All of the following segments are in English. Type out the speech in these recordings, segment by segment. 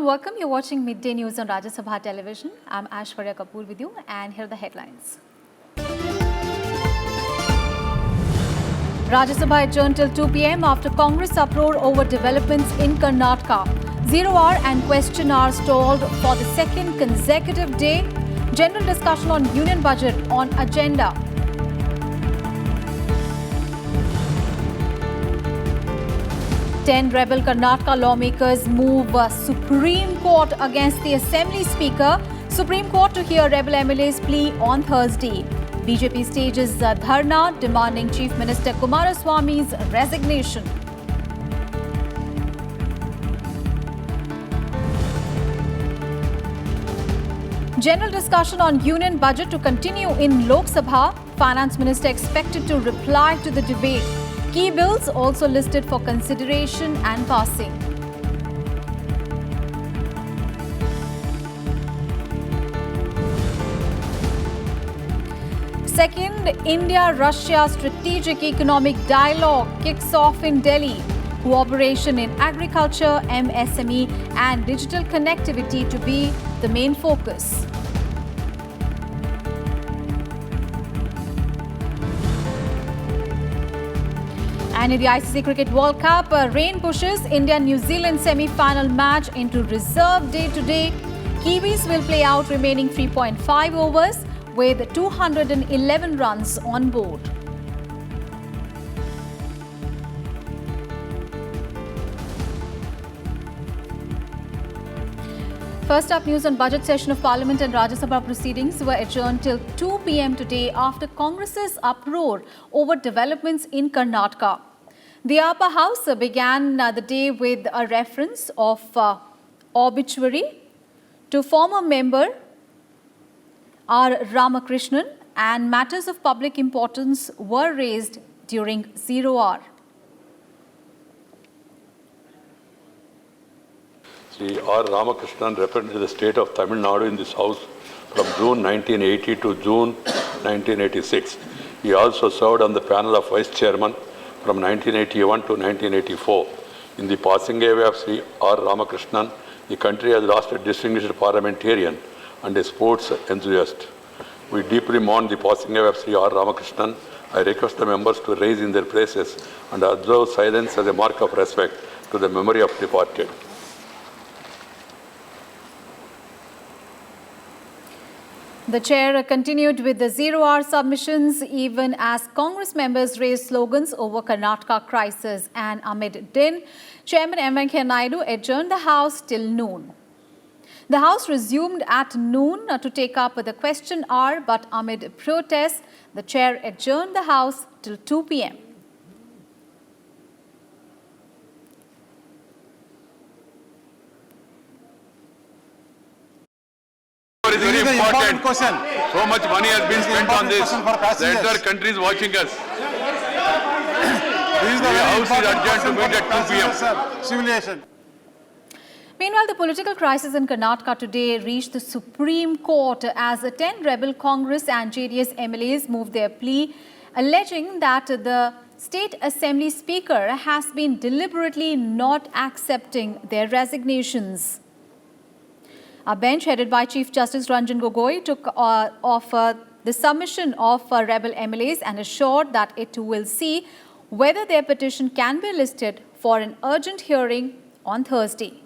welcome. You're watching Midday News on Rajya Sabha television. I'm Aishwarya Kapoor with you, and here are the headlines. Rajya Sabha adjourned till 2 p.m. after Congress uproar over developments in Karnataka. 0 hour and question hour stalled for the second consecutive day. General discussion on union budget on agenda. Ten rebel Karnataka lawmakers move Supreme Court against the Assembly Speaker. Supreme Court to hear rebel MLA's plea on Thursday. BJP stages dharna demanding Chief Minister Kumara Swamy's resignation. General discussion on union budget to continue in Lok Sabha. Finance Minister expected to reply to the debate. Key bills also listed for consideration and passing. Second India-Russia Strategic Economic Dialogue kicks off in Delhi. Cooperation in agriculture, MSME and digital connectivity to be the main focus. And in the Icc Cricket World Cup, rain pushes India-New Zealand semi-final match into reserve day today. Kiwis will play out remaining 3.5 overs with 211 runs on board. First up, news on budget session of Parliament and Rajya Sabha proceedings were adjourned till 2 p.m. today after Congress's uproar over developments in Karnataka. The upper house began the day with a reference of obituary to former member R. Ramakrishnan, and matters of public importance were raised during 0 hour. Sri R. Ramakrishnan represented the state of Tamil Nadu in this house from June 1980 to June 1986. He also served on the panel of vice chairman from 1981 to 1984. In the passing away of Sri R. Ramakrishnan, the country has lost a distinguished parliamentarian and a sports enthusiast. We deeply mourn the passing away of Sri R. Ramakrishnan. I request the members to rise in their places and observe silence as a mark of respect to the memory of departed. The chair continued with the 0 hour submissions even as Congress members raised slogans over Karnataka crisis, and amid din, Chairman M. Venkaiah Naidu adjourned the House till noon. The House resumed at noon to take up the question hour, but amid protests, the chair adjourned the House till 2 p.m. It is very important question. So much money has been spent on this. The entire country is watching us. The House is adjourned to meet at 2 p.m. Simulation. Meanwhile, the political crisis in Karnataka today reached the Supreme Court as 10 rebel Congress and JDS MLAs moved their plea, alleging that the State Assembly Speaker has been deliberately not accepting their resignations. A bench headed by Chief Justice Ranjan Gogoi took off the submission of rebel MLAs and assured that it will see whether their petition can be listed for an urgent hearing on Thursday.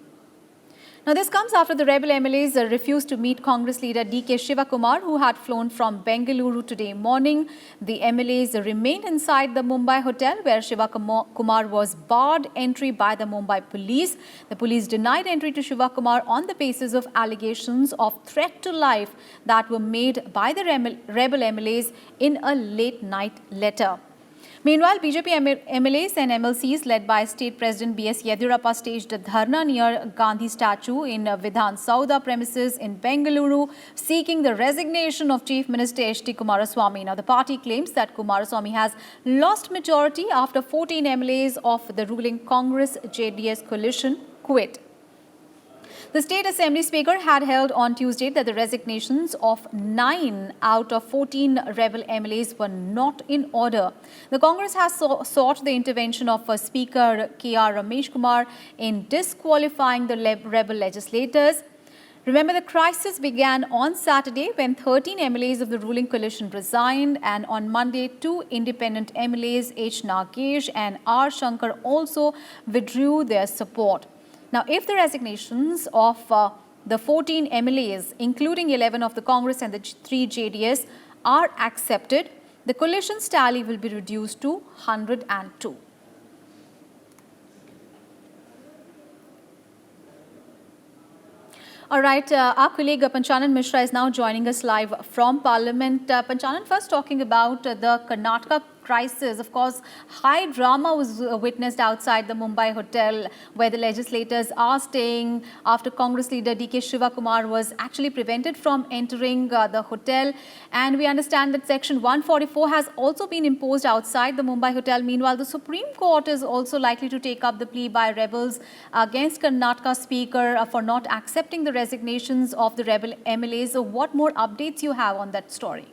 Now, this comes after the rebel MLAs refused to meet Congress leader D.K. Shivakumar, who had flown from Bengaluru today morning. The MLAs remained inside the Mumbai hotel where Shivakumar was barred entry by the Mumbai police. The police denied entry to Shivakumar on the basis of allegations of threat to life that were made by the rebel MLAs in a late night letter. Meanwhile, BJP MLAs and MLCs led by State President B.S. Yediyurappa staged a dharna near Gandhi statue in Vidhan Sauda premises in Bengaluru, seeking the resignation of Chief Minister H.D. Kumaraswamy. Now, the party claims that Kumaraswamy has lost majority after 14 MLAs of the ruling Congress-JDS coalition quit. The State Assembly Speaker had held on Tuesday that the resignations of 9 out of 14 rebel MLAs were not in order. The Congress has sought the intervention of Speaker K.R. Ramesh Kumar in disqualifying the rebel legislators. Remember, the crisis began on Saturday when 13 MLAs of the ruling coalition resigned, and on Monday, 2 independent MLAs, H. Nagesh and R. Shankar, also withdrew their support. Now, if the resignations of the 14 MLAs, including 11 of the Congress and the 3 JDS, are accepted, the coalition's tally will be reduced to 102. All right, our colleague Panchanan Mishra is now joining us live from Parliament. Panchanan, first talking about the Karnataka crisis. Of course, high drama was witnessed outside the Mumbai hotel where the legislators are staying after Congress leader D.K. Shivakumar was actually prevented from entering the hotel. And we understand that Section 144 has also been imposed outside the Mumbai hotel. Meanwhile, the Supreme Court is also likely to take up the plea by rebels against Karnataka Speaker for not accepting the resignations of the rebel MLAs. So what more updates you have on that story?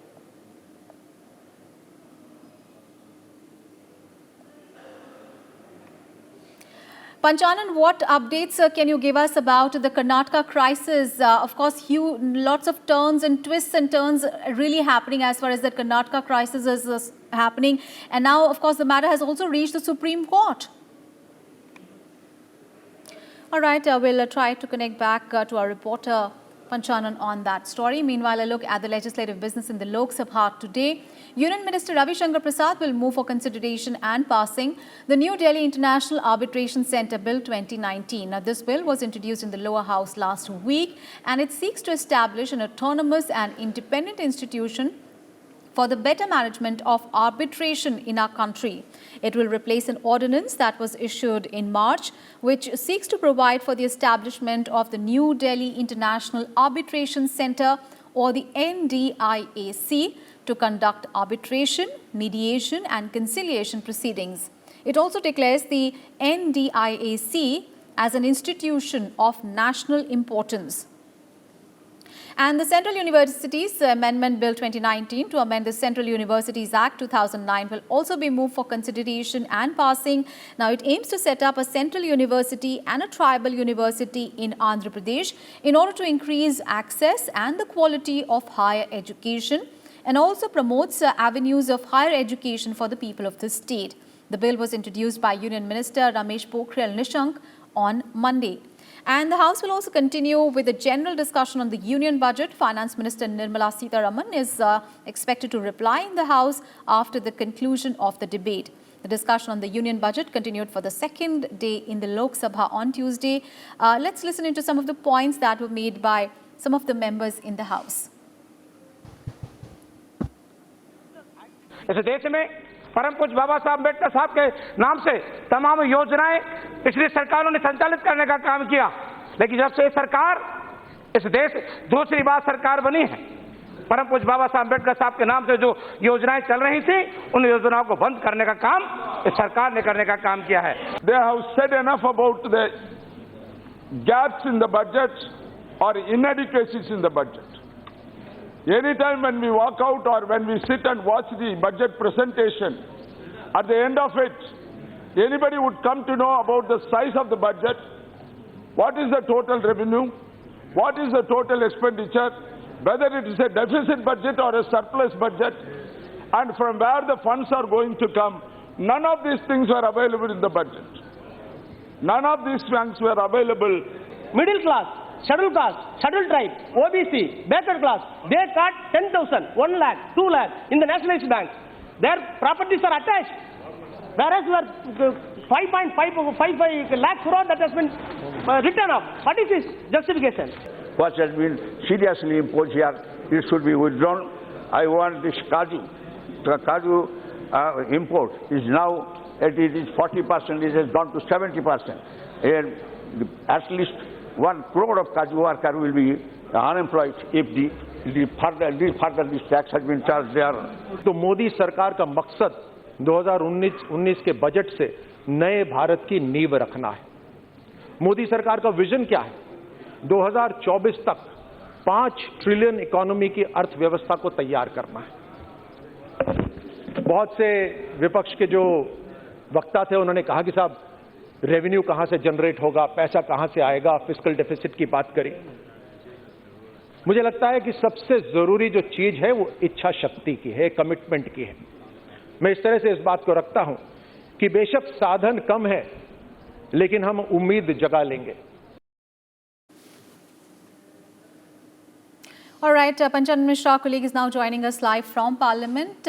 Panchanan, what updates can you give us about the Karnataka crisis? Of course, lots of turns and twists and turns really happening as far as the Karnataka crisis is happening. And now, of course, the matter has also reached the Supreme Court. All right, we'll try to connect back to our reporter Panchanan on that story. Meanwhile, a look at the legislative business in the Lok Sabha today. Union Minister Ravi Shankar Prasad will move for consideration and passing the New Delhi International Arbitration Centre Bill 2019. Now, this bill was introduced in the lower house last week, and it seeks to establish an autonomous and independent institution for the better management of arbitration in our country. It will replace an ordinance that was issued in March, which seeks to provide for the establishment of the New Delhi International Arbitration Centre, or the NDIAC, to conduct arbitration, mediation and conciliation proceedings. It also declares the NDIAC as an institution of national importance. And the Central Universities Amendment Bill 2019 to amend the Central Universities Act 2009 will also be moved for consideration and passing. Now, it aims to set up a central university and a tribal university in Andhra Pradesh in order to increase access and the quality of higher education, and also promotes avenues of higher education for the people of the state. The bill was introduced by Union Minister Ramesh Pokhriyal Nishank on Monday. And the House will also continue with a general discussion on the Union budget. Finance Minister Nirmala Sitharaman is expected to reply in the House after the conclusion of the debate. The discussion on the Union budget continued for the second day in the Lok Sabha on Tuesday. Let's listen into some of the points that were made by some of the members in the House. इस देश में परम पूज्य बाबा साहब अम्बेडकर साहब के नाम से तमाम योजनाएं पिछली सरकारों ने संचालित करने का काम किया, लेकिन जब से सरकार इस देश दूसरी बार सरकार बनी है, परम पूज्य बाबा साहब अम्बेडकर साहब के नाम से जो योजनाएं चल रही थी, उन योजनाओं को बंद करने का काम इस सरकार ने करने का काम किया है. They have said enough about the gaps in the budget or inadequacies in the budget. Anytime when we walk out or when we sit and watch the budget presentation, at the end of it, anybody would come to know about the size of the budget, what is the total revenue, what is the total expenditure, whether it is a deficit budget or a surplus budget, and from where the funds are going to come. None of these things were available in the budget. None of these things were available. Middle class, scheduled caste, scheduled tribe, OBC, backward class, they cut 10,000, 1 lakh, 2 lakh in the nationalized banks. Their properties are attached. Whereas we are 5.55 lakh crore that has been written off. What is this justification? What has been seriously imposed here, it should be withdrawn. I want this kaju. The kaju import is now, it is 40%, it has gone to 70%. And at least 1 crore of kaju worker will be unemployed if further this tax has been charged there. तो मोदी सरकार का मकसद 2019 के budget से नए भारत की नींव रखना है. मोदी सरकार का विजन क्या है? 2024 तक 5 ट्रिलियन इकोनॉमी की अर्थव्यवस्था को तैयार करना है। बहुत से विपक्ष के जो वक्ता थे उन्होंने कहा कि साहब रेवेन्यू कहां से जनरेट होगा, पैसा कहां से आएगा, फिस्कल डेफिसिट की बात करी। मुझे लगता है कि सबसे जरूरी जो चीज है वो इच्छा शक्ति की है, कमिटमेंट की है। मैं इस तरह से इस बात को रखता हूं कि बेशक साधन कम है लेकिन हम उम्मीद जगा लेंगे। All right, Panchanan Mishra, colleague, is now joining us live from Parliament.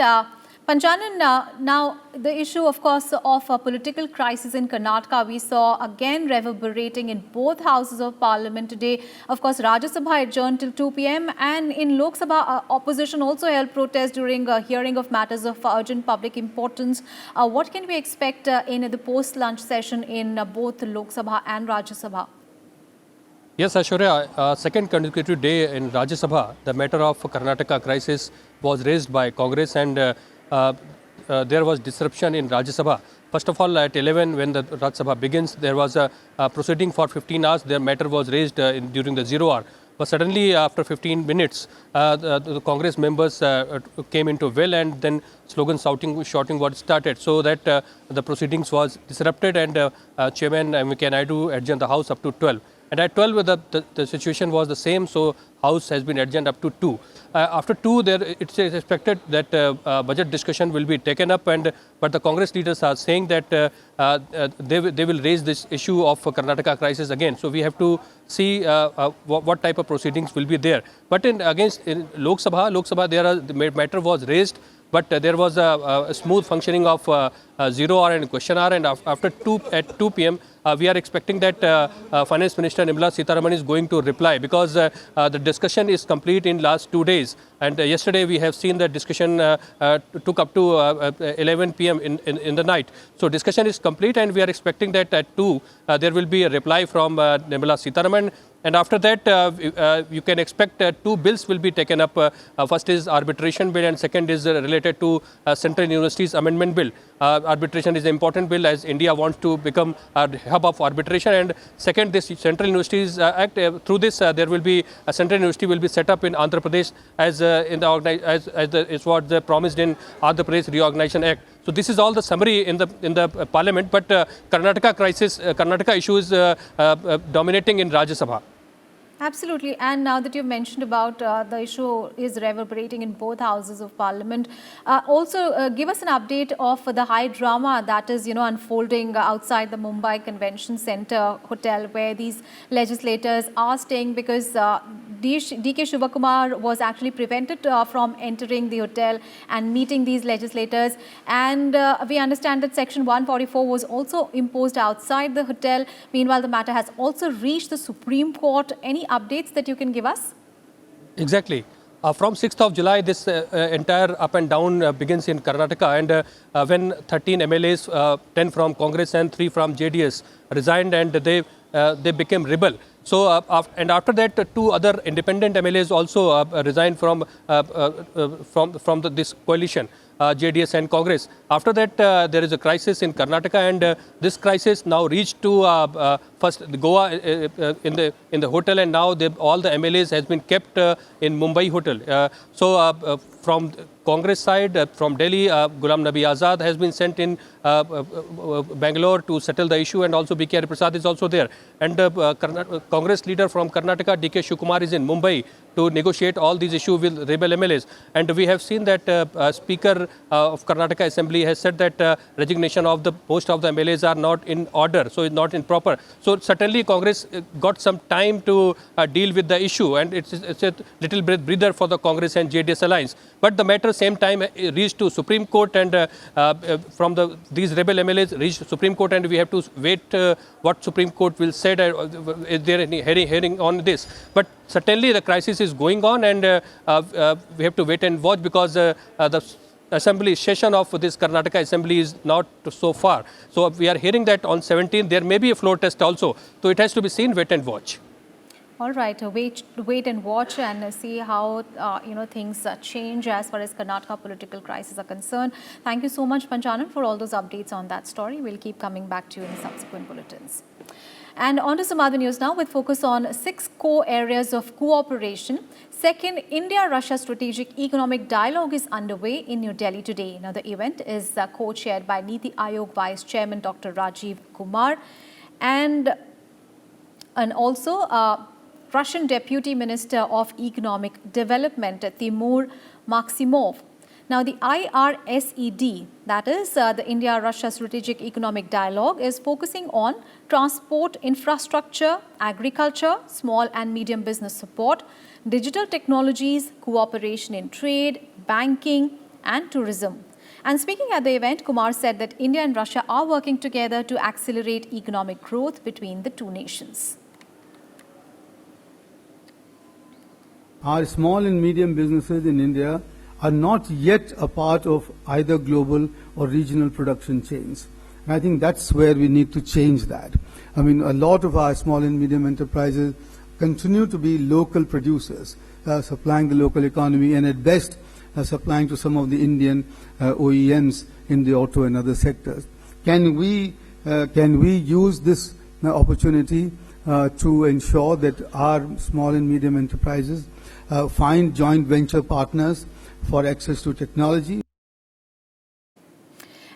Panchanan, now the issue, of course, of a political crisis in Karnataka, we saw again reverberating in both houses of Parliament today. Of course, Rajya Sabha adjourned till 2 p.m. and in Lok Sabha, opposition also held protest during a hearing of matters of urgent public importance. What can we expect in the post-lunch session in both Lok Sabha and Rajya Sabha? Yes, Aishwarya, second consecutive day in Rajya Sabha, the matter of Karnataka crisis was raised by Congress and there was disruption in Rajya Sabha. First of all, at 11, when the Rajya Sabha begins, there was a proceeding for 15 hours. Their matter was raised during the 0 hour. But suddenly, after 15 minutes, the Congress members came into well and then slogan shouting was started. So that the proceedings was disrupted and Chairman M.K. Naidu adjourned the House up to 12. And at 12, the situation was the same, so House has been adjourned up to 2. After 2, it's expected that budget discussion will be taken up, but the Congress leaders are saying that they will raise this issue of Karnataka crisis again. So we have to see what type of proceedings will be there. But in Lok Sabha, the matter was raised, but there was a smooth functioning of 0 hour and question hour, and after 2 p.m. We are expecting that Finance Minister Nirmala Sitharaman is going to reply, because the discussion is complete in last 2 days, and yesterday we have seen that discussion took up to 11 p.m. in the night. So discussion is complete and we are expecting that at 2 there will be a reply from Nirmala Sitharaman. And after that, you can expect 2 bills will be taken up. First is arbitration bill and second is related to Central Universities Amendment Bill. Arbitration is an important bill as India wants to become a hub of arbitration. And second, this Central Universities Act, through this there will be a Central University will be set up in Andhra Pradesh as is what they promised in Andhra Pradesh Reorganization Act. So this is all the summary in the Parliament. But Karnataka crisis, Karnataka issue is dominating in Rajya Sabha. Absolutely. And now that you've mentioned about the issue is reverberating in both houses of Parliament, also give us an update of the high drama that is, unfolding outside the Mumbai Convention Center Hotel, where these legislators are staying, because D.K. Shivakumar was actually prevented from entering the hotel and meeting these legislators. And we understand that Section 144 was also imposed outside the hotel. Meanwhile, the matter has also reached the Supreme Court. Any updates that you can give us? Exactly. From 6th of July, this entire up and down begins in Karnataka, and when 13 MLAs, 10 from Congress and 3 from JDS, resigned and they became rebel. So, and after that, 2 other independent MLAs also resigned from this coalition, JDS and Congress. After that, there is a crisis in Karnataka, and this crisis now reached to first Goa in the hotel, and now all the MLAs has been kept in Mumbai hotel. So from Congress side, from Delhi, Ghulam Nabi Azad has been sent in Bangalore to settle the issue, and also B.K. Prasad is also there. And Congress leader from Karnataka, D.K. Shivakumar, is in Mumbai to negotiate all these issues with rebel MLAs. And we have seen that Speaker of Karnataka Assembly has said that resignation of most of the MLAs are not in order, so it's not in proper. So certainly Congress got some time to deal with the issue, and it's a little breather for the Congress and JDS alliance. But the matter same time reached to Supreme Court, and from these rebel MLAs reached to Supreme Court, and we have to wait what Supreme Court will say. Is there any hearing on this? But certainly the crisis is going on, and we have to wait and watch, because the assembly session of this Karnataka assembly is not so far. So we are hearing that on 17th there may be a floor test also. So it has to be seen, wait and watch. All right, wait and watch and see how things change as far as Karnataka political crisis are concerned. Thank you so much, Panchanan, for all those updates on that story. We'll keep coming back to you in subsequent bulletins. And on to some other news now with focus on 6 core areas of cooperation. Second, India-Russia Strategic Economic Dialogue is underway in New Delhi today. Now, the event is co-chaired by Niti Ayog Vice Chairman Dr. Rajiv Kumar and also Russian Deputy Minister of Economic Development Timur Maksimov. Now, the IRSED, that is the India-Russia Strategic Economic Dialogue, is focusing on transport infrastructure, agriculture, small and medium business support, digital technologies, cooperation in trade, banking and tourism. And speaking at the event, Kumar said that India and Russia are working together to accelerate economic growth between the two nations. Our small and medium businesses in India are not yet a part of either global or regional production chains. And I think that's where we need to change that. I mean, a lot of our small and medium enterprises continue to be local producers, supplying the local economy and at best supplying to some of the Indian OEMs in the auto and other sectors. Can we use this opportunity to ensure that our small and medium enterprises find joint venture partners for access to technology?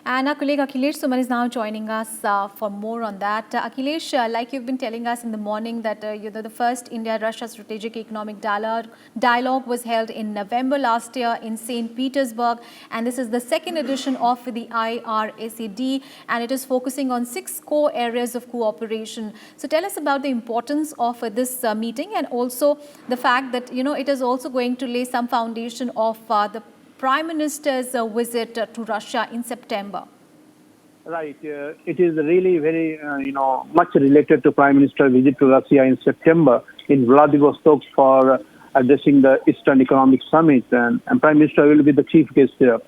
And our colleague Akhilesh Suman is now joining us for more on that. Akhilesh, like you've been telling us in the morning that the first India-Russia Strategic Economic Dialogue was held in November last year in St. Petersburg, and this is the second edition of the IRSED, and it is focusing on 6 core areas of cooperation. So tell us about the importance of this meeting and also the fact that it is also going to lay some foundation of the Prime Minister's visit to Russia in September. Right. It is really very, much related to Prime Minister's visit to Russia in September in Vladivostok for addressing the Eastern Economic Summit, and Prime Minister will be the chief guest there.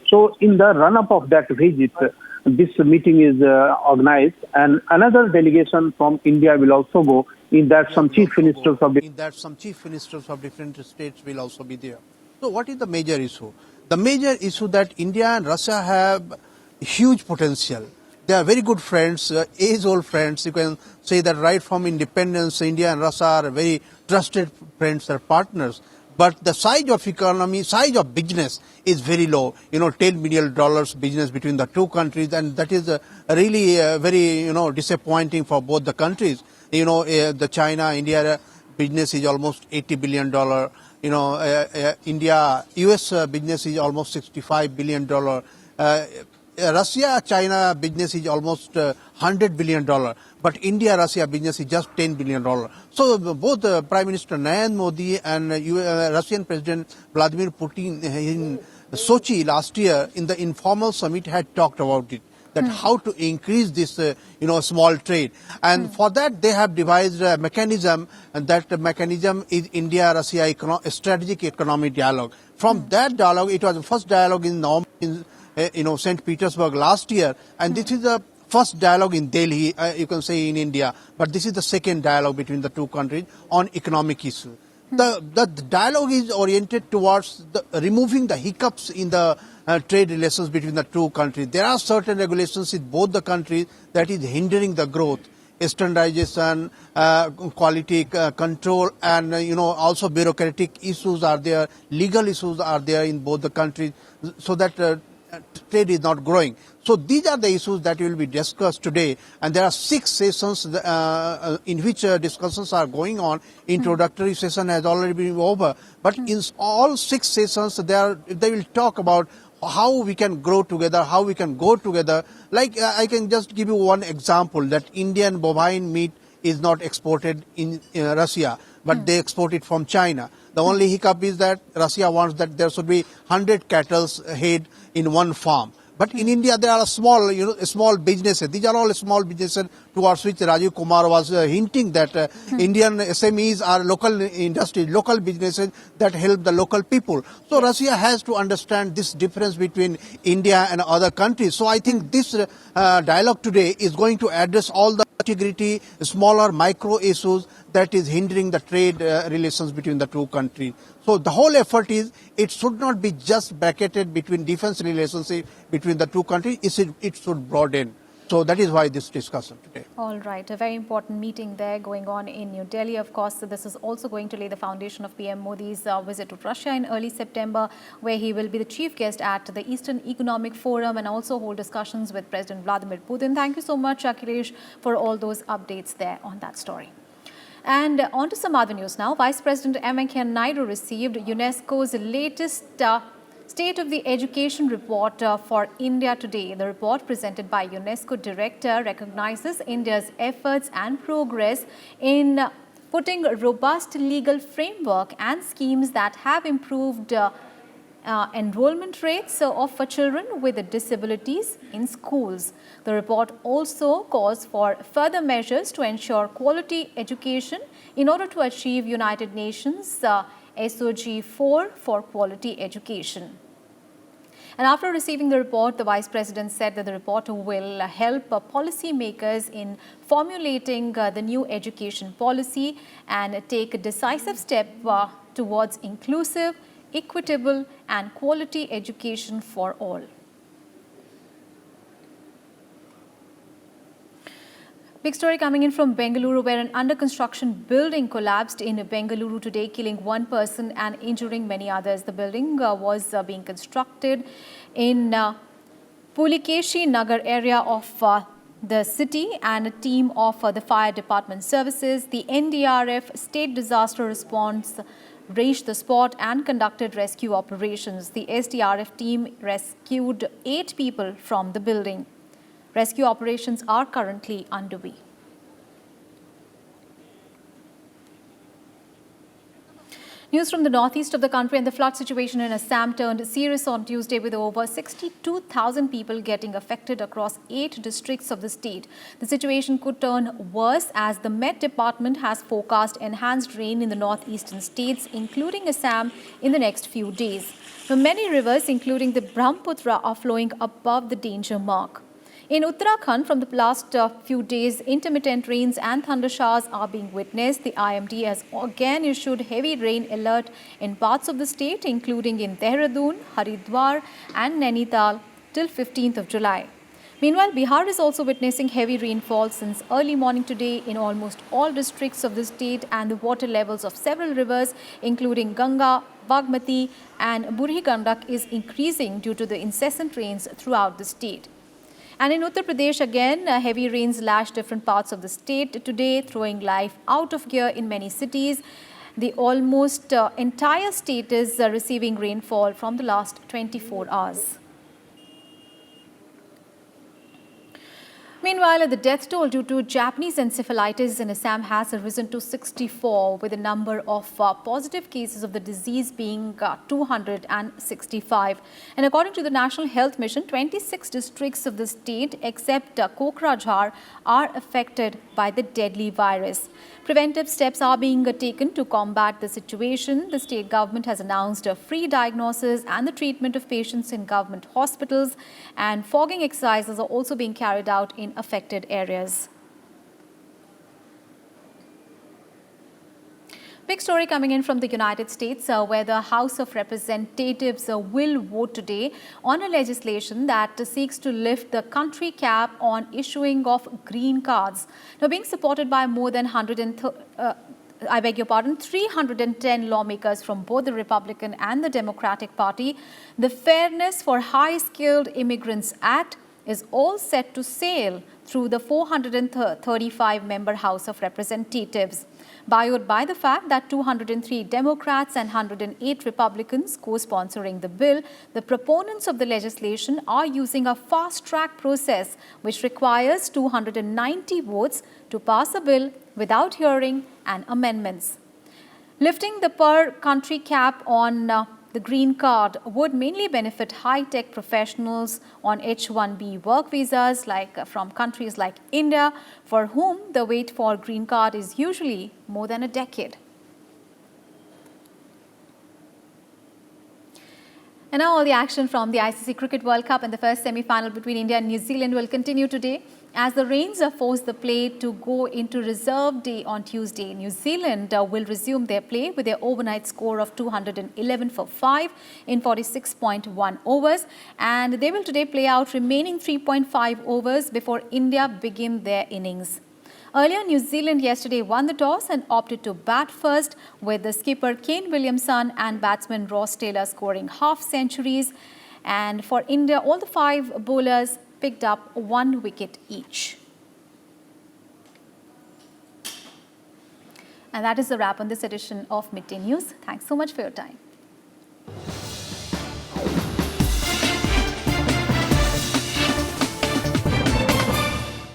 So in the run-up of that visit, this meeting is organized, and another delegation from India will also go. In that, some chief ministers of different states will also be there. So what is the major issue? The major issue that India and Russia have huge potential. They are very good friends, age-old friends. You can say that right from independence, India and Russia are very trusted friends or partners. But the size of economy, size of business is very low. $10 million business between the two countries, and that is really very, disappointing for both the countries. The China-India business is almost $80 billion. India-US business is almost $65 billion. Russia-China business is almost $100 billion. But India-Russia business is just $10 billion. So both Prime Minister Narendra Modi and Russian President Vladimir Putin in Sochi last year in the informal summit had talked about it. That how to increase this, small trade. And for that, they have devised a mechanism, and that mechanism is India-Russia Strategic Economic Dialogue. From that dialogue, it was the first dialogue in St. Petersburg last year, and this is the first dialogue in Delhi, you can say in India, but this is the second dialogue between the two countries on economic issues. The dialogue is oriented towards removing the hiccups in the trade relations between the two countries. There are certain regulations in both the countries that is hindering the growth. Standardization, quality control, and also bureaucratic issues are there, legal issues are there in both the countries, so that trade is not growing. So these are the issues that will be discussed today, and there are 6 sessions in which discussions are going on. Introductory session has already been over, but in all 6 sessions they will talk about how we can grow together, how we can go together. Like I can just give you one example, that Indian bovine meat is not exported in Russia, but they export it from China. The only hiccup is that Russia wants that there should be 100 cattle head in one farm. But in India, there are small businesses. These are all small businesses towards which Rajiv Kumar was hinting that Indian SMEs are local industries, local businesses that help the local people. So Russia has to understand this difference between India and other countries. So I think this dialogue today is going to address all the integrity, smaller micro issues that is hindering the trade relations between the two countries. So the whole effort is, it should not be just bracketed between defense relationship between the two countries, it should broaden. So that is why this discussion today. All right, a very important meeting there going on in New Delhi. Of course, this is also going to lay the foundation of PM Modi's visit to Russia in early September, where he will be the chief guest at the Eastern Economic Forum and also hold discussions with President Vladimir Putin. Thank you so much, Akhilesh, for all those updates there on that story. And on to some other news now. Vice President M. Venkaiah Naidu received UNESCO's latest State of the Education report for India today. The report presented by UNESCO Director recognizes India's efforts and progress in putting a robust legal framework and schemes that have improved enrollment rates of children with disabilities in schools. The report also calls for further measures to ensure quality education in order to achieve United Nations SOG 4 for quality education. And after receiving the report, the Vice President said that the report will help policy makers in formulating the new education policy and take a decisive step towards inclusive, equitable and quality education for all. Big story coming in from Bengaluru, where an under-construction building collapsed in Bengaluru today, killing one person and injuring many others. The building was being constructed in Pulikeshi Nagar area of the city, and a team of the Fire Department Services, the NDRF, State Disaster Response, reached the spot and conducted rescue operations. The SDRF team rescued 8 people from the building. Rescue operations are currently underway. News from the northeast of the country, and the flood situation in Assam turned serious on Tuesday, with over 62,000 people getting affected across 8 districts of the state. The situation could turn worse as the Met Department has forecast enhanced rain in the northeastern states, including Assam, in the next few days. Many rivers, including the Brahmaputra, are flowing above the danger mark. In Uttarakhand, from the last few days, intermittent rains and thunder showers are being witnessed. The IMD has again issued heavy rain alert in parts of the state, including in Dehradun, Haridwar and Nainital till 15th of July. Meanwhile, Bihar is also witnessing heavy rainfall since early morning today in almost all districts of the state, and the water levels of several rivers, including Ganga, Bagmati and Burhi Gandak, is increasing due to the incessant rains throughout the state. And in Uttar Pradesh, again, heavy rains lashed different parts of the state today, throwing life out of gear in many cities. The almost entire state is receiving rainfall from the last 24 hours. Meanwhile, the death toll due to Japanese encephalitis in Assam has risen to 64, with the number of positive cases of the disease being 265. And according to the National Health Mission, 26 districts of the state, except Kokrajhar, are affected by the deadly virus. Preventive steps are being taken to combat the situation. The state government has announced a free diagnosis and the treatment of patients in government hospitals, and fogging exercises are also being carried out in affected areas. Big story coming in from the United States, where the House of Representatives will vote today on a legislation that seeks to lift the country cap on issuing of green cards. Now, being supported by more than 310 lawmakers from both the Republican and the Democratic Party, the Fairness for High-Skilled Immigrants Act is all set to sail through the 435-member House of Representatives. Buoyed by the fact that 203 Democrats and 108 Republicans co-sponsoring the bill, the proponents of the legislation are using a fast-track process which requires 290 votes to pass a bill without hearing and amendments. Lifting the per-country cap on the green card would mainly benefit high-tech professionals on H-1B work visas from countries like India, for whom the wait for green card is usually more than a decade. And now all the action from the ICC Cricket World Cup and the first semi-final between India and New Zealand will continue today as the rains have forced the play to go into reserve day on Tuesday. New Zealand will resume their play with their overnight score of 211 for 5 in 46.1 overs, and they will today play out remaining 3.5 overs before India begin their innings. Earlier, New Zealand yesterday won the toss and opted to bat first, with the skipper Kane Williamson and batsman Ross Taylor scoring half centuries. And for India, all the 5 bowlers picked up 1 wicket each. And that is the wrap on this edition of Midday News. Thanks so much for your time.